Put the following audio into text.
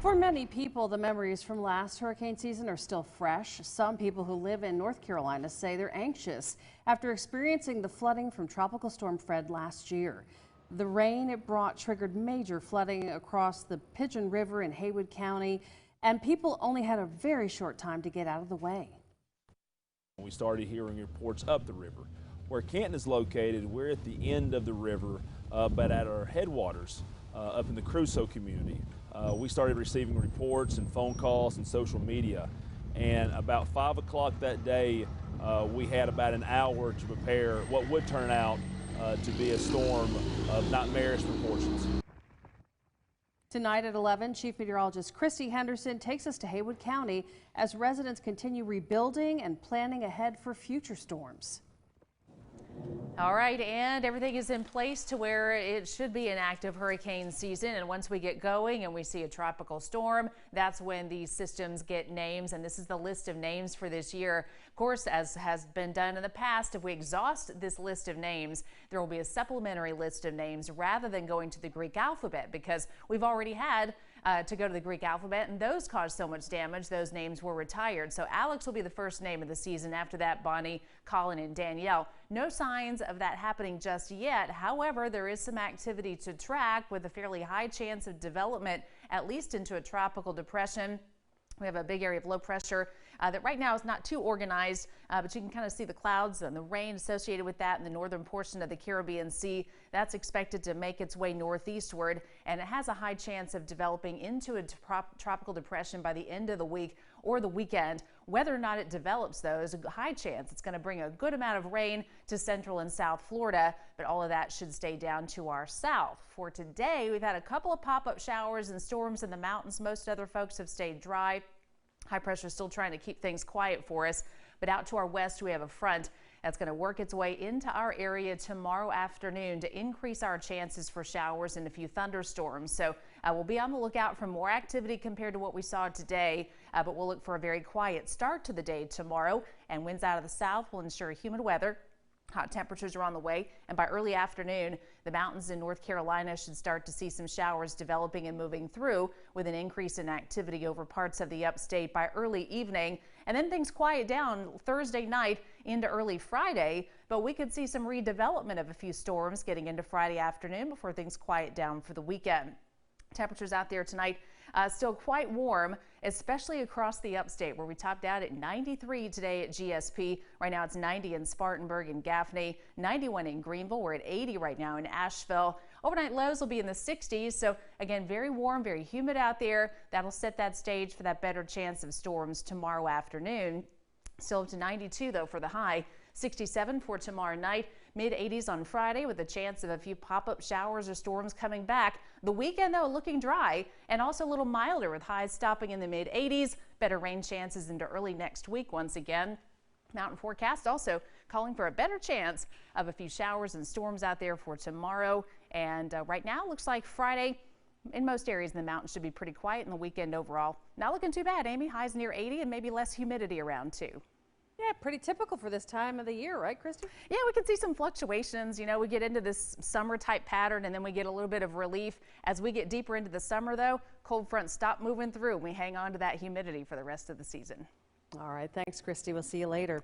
For many people, the memories from last hurricane season are still fresh. Some people who live in North Carolina say they're anxious after experiencing the flooding from Tropical Storm Fred last year. The rain it brought triggered major flooding across the Pigeon River in Haywood County, and people only had a very short time to get out of the way. We started hearing reports up the river. Where Canton is located, we're at the end of the river, but at our headwaters up in the Crusoe community. We started receiving reports and phone calls and social media, and about 5 o'clock that day we had about an hour to prepare what would turn out to be a storm of nightmarish proportions. Tonight at 11, Chief Meteorologist Christy Henderson takes us to Haywood County as residents continue rebuilding and planning ahead for future storms. All right, and everything is in place to where it should be an active hurricane season. And once we get going and we see a tropical storm, that's when these systems get names. And this is the list of names for this year. Of course, as has been done in the past, if we exhaust this list of names, there will be a supplementary list of names rather than going to the Greek alphabet, because we've already had to go to the Greek alphabet, and those caused so much damage. Those names were retired. So Alex will be the first name of the season. After that, Bonnie, Colin, and Danielle. No signs of that happening just yet. However, there is some activity to track with a fairly high chance of development, at least into a tropical depression. We have a big area of low pressure that right now is not too organized, but you can kind of see the clouds and the rain associated with that in the northern portion of the Caribbean Sea. That's expected to make its way northeastward, and it has a high chance of developing into a tropical depression by the end of the week or the weekend. Whether or not it develops, though, is a high chance it's going to bring a good amount of rain to central and south Florida, but all of that should stay down to our south. For today, we've had a couple of pop-up showers and storms in the mountains. Most other folks have stayed dry. High pressure is still trying to keep things quiet for us, but out to our west we have a front that's going to work its way into our area tomorrow afternoon to increase our chances for showers and a few thunderstorms. So we'll be on the lookout for more activity compared to what we saw today, but we'll look for a very quiet start to the day tomorrow, and winds out of the south will ensure humid weather. Hot temperatures are on the way, and by early afternoon, the mountains in North Carolina should start to see some showers developing and moving through, with an increase in activity over parts of the upstate by early evening. And then things quiet down Thursday night into early Friday, but we could see some redevelopment of a few storms getting into Friday afternoon before things quiet down for the weekend. Temperatures out there tonight still quite warm, especially across the upstate, where we topped out at 93 today at GSP. Right now it's 90 in Spartanburg and Gaffney, 91 in Greenville. We're at 80 right now in Asheville. Overnight lows will be in the 60s. So again, very warm, very humid out there. That'll set that stage for that better chance of storms tomorrow afternoon. Still up to 92 though for the high. 67 for tomorrow night, mid-80s on Friday with a chance of a few pop-up showers or storms coming back. The weekend, though, looking dry and also a little milder with highs stopping in the mid-80s. Better rain chances into early next week once again. Mountain forecast also calling for a better chance of a few showers and storms out there for tomorrow. And right now, looks like Friday in most areas in the mountains should be pretty quiet, in the weekend overall not looking too bad. Amy, highs near 80 and maybe less humidity around too. Yeah, pretty typical for this time of the year, right, Christy? Yeah, we can see some fluctuations. You know, we get into this summer type pattern and then we get a little bit of relief. As we get deeper into the summer, though, cold fronts stop moving through. We hang on to that humidity for the rest of the season. All right, thanks, Christy. We'll see you later.